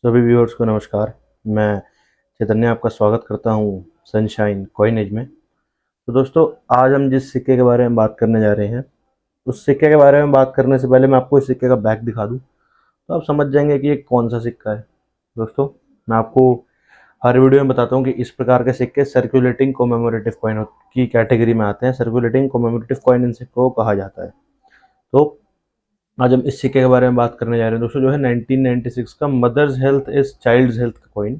सभी व्यूअर्स को नमस्कार। मैं चैतन्य आपका स्वागत करता हूं सनशाइन कॉइनेज में। तो दोस्तों, आज हम जिस सिक्के के बारे में बात करने जा रहे हैं, उस सिक्के के बारे में बात करने से पहले मैं आपको इस सिक्के का बैक दिखा दूं तो आप समझ जाएंगे कि ये कौन सा सिक्का है। दोस्तों, मैं आपको हर वीडियो में बताता हूं कि इस प्रकार के सिक्के सर्कुलेटिंग कोमेमोरेटिव कॉइन की कैटेगरी में आते हैं। सर्कुलेटिंग कोमेमोरेटिव कॉइन इन सिक्कों को कहा जाता है। तो आज हम इस सिक्के के बारे में बात करने जा रहे हैं दोस्तों, जो है 1996 का mother's health is child's health का कॉइन।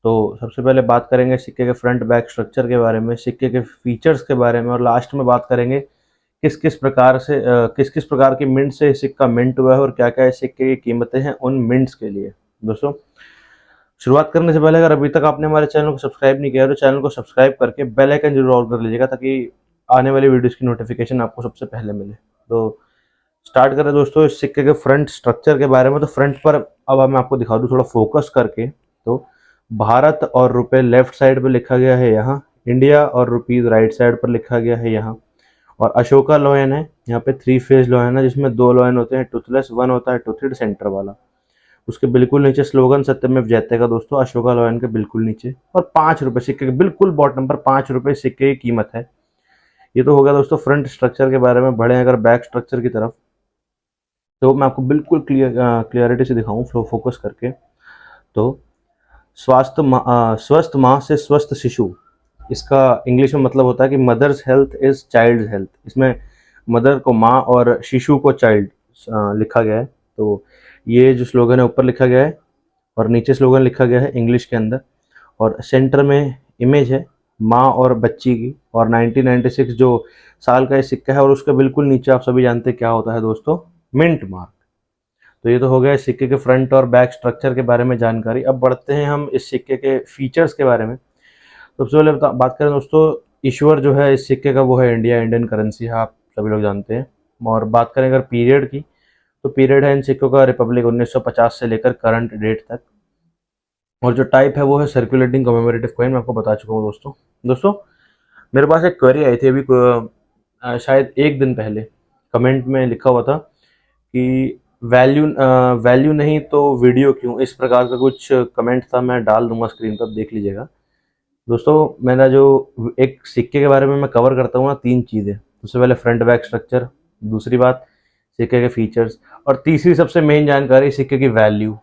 तो सबसे पहले बात करेंगे सिक्के के फ्रंट बैक स्ट्रक्चर के बारे में, सिक्के के फीचर्स के बारे में, और लास्ट में बात करेंगे किस किस प्रकार की मिंट से सिक्का मिंट हुआ है और क्या क्या इस सिक्के की कीमतें हैं उन मिंट्स के लिए। दोस्तों, शुरुआत करने से पहले अगर अभी तक आपने हमारे चैनल को सब्सक्राइब नहीं किया है तो चैनल को सब्सक्राइब करके बेल आइकन जरूर ऑन कर लीजिएगा, ताकि आने वाली वीडियोस की नोटिफिकेशन आपको सबसे पहले मिले। तो स्टार्ट करें दोस्तों इस सिक्के के फ्रंट स्ट्रक्चर के बारे में। तो फ्रंट पर अब मैं आपको दिखा दूँ थोड़ा फोकस करके। तो भारत और रुपए लेफ्ट साइड पर लिखा गया है यहाँ, इंडिया और रुपीज राइट साइड पर लिखा गया है यहाँ, और अशोका लॉयन है यहाँ पे। थ्री फेज लॉयन है जिसमें दो लॉयन होते हैं टूथलेस, वन होता है टूथेड सेंटर वाला। उसके बिल्कुल नीचे स्लोगन सत्यमेव जयते का दोस्तों, अशोका लॉयन के बिल्कुल नीचे। और 5 रुपए सिक्के के बिल्कुल बॉटम पर 5 रुपए सिक्के की कीमत है। ये तो हो गया दोस्तों फ्रंट स्ट्रक्चर के बारे में। बढ़े अगर बैक स्ट्रक्चर की तरफ, तो मैं आपको बिल्कुल क्लियरिटी से दिखाऊं फोकस करके। तो स्वस्थ माँ से स्वस्थ शिशु, इसका इंग्लिश में मतलब होता है कि mother's health is child health. इसमें मदर को माँ और शिशु को चाइल्ड लिखा गया है। तो ये जो स्लोगन है ऊपर लिखा गया है और नीचे स्लोगन लिखा गया है इंग्लिश के अंदर, और सेंटर में इमेज है माँ और बच्ची की। और 1996 जो साल का ये सिक्का है, और उसके बिल्कुल नीचे आप सभी जानते हैं क्या होता है दोस्तों, मिंट मार्क। तो ये तो हो गया इस सिक्के के फ्रंट और बैक स्ट्रक्चर के बारे में जानकारी। अब बढ़ते हैं हम इस सिक्के के फीचर्स के बारे में। सबसे पहले बात करें दोस्तों, ईश्वर जो है इस सिक्के का वो है इंडिया, इंडियन करेंसी है, आप सभी लोग जानते हैं। और बात करें अगर पीरियड की, तो पीरियड है इन सिक्कों का रिपब्लिक 1950 से लेकर करंट डेट तक। और जो टाइप है वो है सर्कुलेटिंग कमेमोरेटिव कॉइन, मैं आपको बता चुका हूँ दोस्तों। दोस्तों, मेरे पास एक क्वेरी आई थी अभी शायद एक दिन पहले। कमेंट में लिखा हुआ था कि वैल्यू नहीं तो वीडियो क्यों, इस प्रकार का कुछ कमेंट था। मैं डाल दूंगा स्क्रीन पर, देख लीजिएगा। दोस्तों, मेरा जो एक सिक्के के बारे में मैं कवर करता हूँ ना, 3 चीज़ें। सबसे पहले फ्रंट बैक स्ट्रक्चर, दूसरी बात सिक्के के फीचर्स, और तीसरी सबसे मेन जानकारी सिक्के की वैल्यू।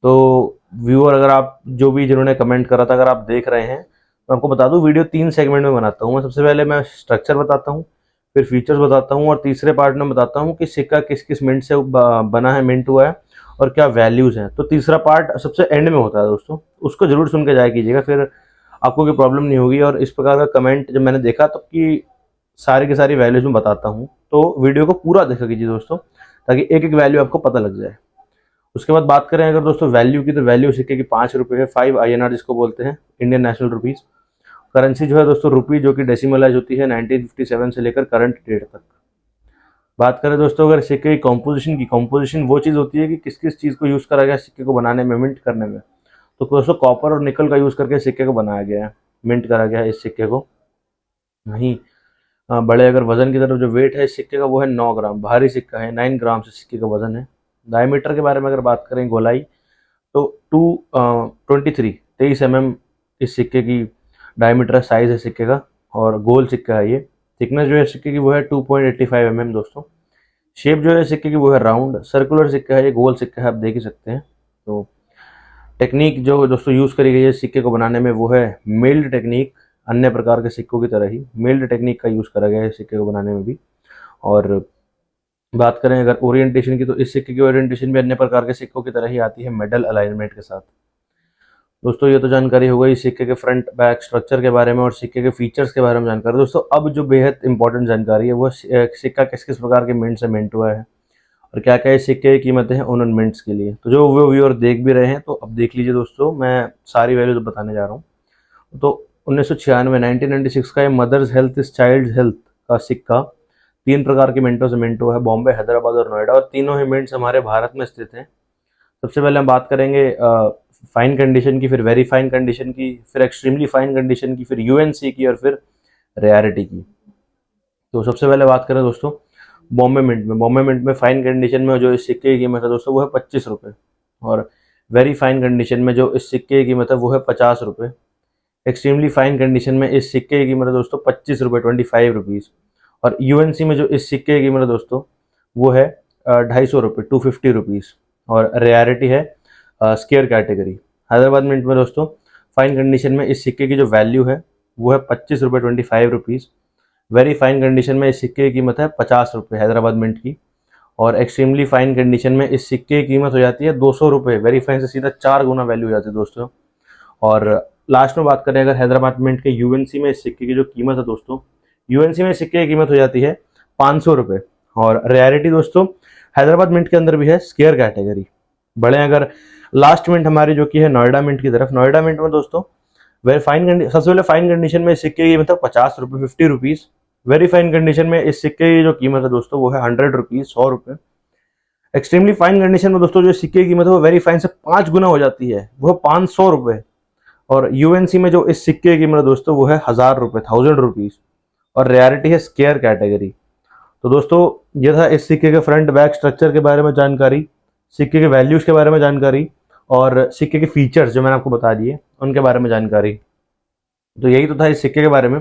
तो व्यूअर, अगर आप जो भी जिन्होंने कमेंट करा था, अगर आप देख रहे हैं तो आपको बता दूं, वीडियो 3 सेगमेंट में बनाता हूँ मैं। सबसे पहले मैं स्ट्रक्चर बताता हूँ, फिर फीचर्स बताता हूँ, और तीसरे पार्ट में बताता हूँ कि सिक्का किस किस मिनट से बना है, मिंट हुआ है, और क्या वैल्यूज़ हैं। तो तीसरा पार्ट सबसे एंड में होता है दोस्तों, उसको जरूर सुन के जाया कीजिएगा, फिर आपको कोई प्रॉब्लम नहीं होगी। और इस प्रकार का कमेंट जब मैंने देखा तब की सारी की सारी वैल्यूज में बताता हूँ, तो वीडियो को पूरा देखा कीजिए दोस्तों, ताकि एक एक वैल्यू आपको पता लग जाए। उसके बाद बात करें अगर दोस्तों वैल्यू की, तो वैल्यू सिक्के की 5 रुपये है, 5 INR जिसको बोलते हैं, इंडियन नेशनल रुपीज़। करेंसी जो है दोस्तों रुपी, जो कि डेसिमलाइज होती है 1957 से लेकर करंट डेट तक। बात करें दोस्तों अगर सिक्के की कॉम्पोजिशन की, कॉम्पोजिशन वो चीज़ होती है कि किस किस चीज़ को यूज़ करा गया सिक्के को बनाने में, मिंट करने में। तो दोस्तों कॉपर और निकल का यूज़ करके सिक्के को बनाया गया है, मिंट करा गया है इस सिक्के को। वहीं बड़े अगर वजन की तरफ, जो वेट है इस सिक्के का वो है 9 ग्राम। भारी सिक्का है, 9 ग्राम से सिक्के का वजन है। डायमीटर के बारे में अगर बात करें, गोलाई, तो 23 mm इस सिक्के की डायमीटर साइज है सिक्के का, और गोल सिक्का है ये। थिकनेस जो है सिक्के की वो है 2.85 mm दोस्तों। शेप जो है सिक्के की वो है राउंड, सर्कुलर सिक्का है ये, गोल सिक्का है, आप देख ही सकते हैं। तो टेक्निक जो दोस्तों यूज़ करी गई है सिक्के को बनाने में वो है मिल्ड टेक्निक। अन्य प्रकार के सिक्कों की तरह ही मिल्ड टेक्निक का यूज़ करा गया है सिक्के को बनाने में भी। और बात करें अगर ओरिएंटेशन की, तो इस सिक्के की ओरिएंटेशन भी अन्य प्रकार के सिक्कों की तरह ही आती है, मेडल अलाइनमेंट के साथ। दोस्तों, ये तो जानकारी हो गई सिक्के के फ्रंट बैक स्ट्रक्चर के बारे में और सिक्के के फीचर्स के बारे में जानकारी। दोस्तों, अब जो बेहद इंपॉर्टेंट जानकारी है वो सिक्का किस किस प्रकार के मिंट से मिंट हुआ है, और क्या क्या इस सिक्के की कीमतें हैं उन मिंट्स के लिए। तो जो वो व्यूअर देख भी रहे हैं, तो अब देख लीजिए दोस्तों, मैं सारी वैल्यूज बताने जा रहा हूँ। तो 1996, 1996 का ये mother's health is child health का सिक्का 3 प्रकार के मिंटों से मिंट हुआ है, बॉम्बे, हैदराबाद और नोएडा, और तीनों ही मिंट्स हमारे भारत में स्थित हैं। सबसे पहले हम बात करेंगे फाइन कंडीशन की, फिर वेरी फाइन कंडीशन की, फिर एक्सट्रीमली फाइन कंडीशन की, फिर यूएनसी की, और फिर रेयरिटी की। तो सबसे पहले बात करें दोस्तों बॉम्बे मिंट में। बॉम्बे मिंट में फाइन कंडीशन में जो इस सिक्के की कीमत है दोस्तों वो है 25 रुपये, और वेरी फाइन कंडीशन में जो इस सिक्के की कीमत है वो है 50 रुपये। एक्सट्रीमली फाइन कंडीशन में इस सिक्के की कीमत है दोस्तों 25 रुपये, 25 रुपीज़। और यूएनसी में जो इस सिक्के की कीमत है दोस्तों वो है 250 रुपये, 250 रुपीज़। और रेयरिटी है स्केयर कैटेगरी। हैदराबाद मिंट में दोस्तों फाइन कंडीशन में इस सिक्के की जो वैल्यू है वो है 25 रुपये, 25 रुपीज़। वेरी फाइन कंडीशन में इस सिक्के की कीमत है 50 रुपये हैदराबाद मिंट की। और एक्सट्रीमली फाइन कंडीशन में इस सिक्के की कीमत हो जाती है 200 रुपये। वेरी फाइन से सीधा 4 गुना वैल्यू हो जाती है दोस्तों। और लास्ट में बात करें अगर हैदराबाद मिंट के यूएनसी में इस सिक्के की जो कीमत है दोस्तों, यूएनसी में सिक्के की कीमत हो जाती है 500 रुपये। और रेयरिटी दोस्तों हैदराबाद मिंट के अंदर भी है स्केयर कैटेगरी। बड़े अगर लास्ट मिंट हमारी जो कि है नोएडा मिंट की तरफ, नोएडा मिंट में दोस्तों वेरी फाइन सबसे पहले फाइन कंडीशन में इस सिक्के की कीमत है 50 रुपये, 50 रुपीज़। वेरी फाइन कंडीशन में इस सिक्के की जो कीमत है दोस्तों वो है 100 रुपीज़, 100 रुपये। एक्सट्रीमली फाइन कंडीशन में दोस्तों जो सिक्के की कीमत है वो वेरी फाइन से 5 गुना हो जाती है, वो 500 रुपये। और यूएनसी में जो इस सिक्के की कीमत है दोस्तों वो है 1000 रुपये, 1000 रुपीज़। और रेयरिटी है स्केयर कैटेगरी। तो दोस्तों ये था इस सिक्के के फ्रंट बैक स्ट्रक्चर के बारे में जानकारी, सिक्के के वैल्यूज के बारे में जानकारी, और सिक्के के फीचर्स जो मैंने आपको बता दिए उनके बारे में जानकारी। तो यही तो था इस सिक्के के बारे में।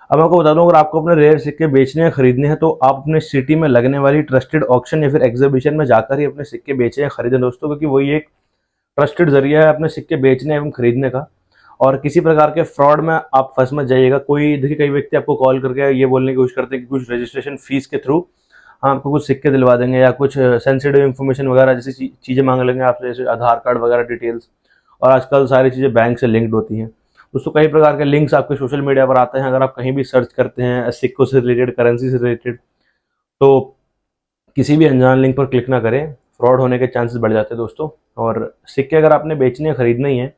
अब मैं आपको बता दूं अगर आपको अपने रेयर सिक्के बेचने या खरीदने हैं तो आप अपने सिटी में लगने वाली ट्रस्टेड ऑक्शन या फिर एग्जीबिशन में जाकर ही अपने सिक्के बेचें या खरीदें दोस्तों, क्योंकि वही एक ट्रस्टेड जरिया है अपने सिक्के बेचने एवं खरीदने का। और किसी प्रकार के फ्रॉड में आप फंस मत जाइएगा। कोई देखिए कई व्यक्ति आपको कॉल करके ये बोलने की कोशिश करते हैं कि कुछ रजिस्ट्रेशन फीस के थ्रू आपको कुछ सिक्के दिलवा देंगे या कुछ सेंसिटिव इन्फॉर्मेशन वगैरह जैसी चीज़ें मांग लेंगे आपसे, जैसे आधार कार्ड वगैरह डिटेल्स। और आजकल सारी चीज़ें बैंक से लिंक्ड होती हैं दोस्तों। कई प्रकार के लिंक्स आपके सोशल मीडिया पर आते हैं। अगर आप कहीं भी सर्च करते हैं सिक्कों से रिलेटेड, करेंसी से रिलेटेड, तो किसी भी अनजान लिंक पर क्लिक ना करें, फ्रॉड होने के चांसेस बढ़ जाते हैं दोस्तों। और सिक्के अगर आपने बेचने या खरीदने ही है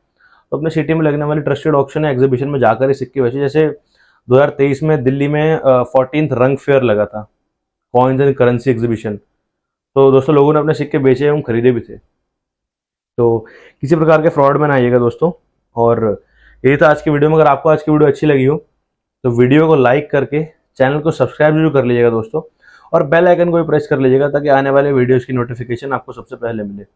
तो अपने सिटी में लगने वाली ट्रस्टेड ऑक्शन या एग्जीबिशन में जाकर ही सिक्के बेचे। जैसे 2023 में दिल्ली में 14th रंग फेयर लगा था, कॉइन्स एंड करेंसी एग्जीबिशन। तो दोस्तों लोगों ने अपने सिक्के बेचे एवं खरीदे भी थे। तो किसी प्रकार के फ्रॉड में ना आइएगा दोस्तों। और यही था आज की वीडियो में। अगर आपको आज की वीडियो अच्छी लगी हो तो वीडियो को लाइक करके चैनल को सब्सक्राइब जरूर कर लीजिएगा दोस्तों, और बेल आइकन को भी प्रेस कर लीजिएगा ताकि आने वाले वीडियोस की नोटिफिकेशन आपको सबसे पहले मिले।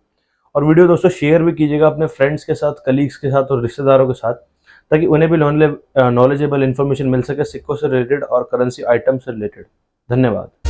और वीडियो दोस्तों शेयर भी कीजिएगा अपने फ्रेंड्स के साथ, कलीग्स के साथ और रिश्तेदारों के साथ, ताकि उन्हें भी नॉलेजेबल इन्फॉर्मेशन मिल सके सिक्कों से रिलेटेड और करेंसी आइटम से रिलेटेड। धन्यवाद।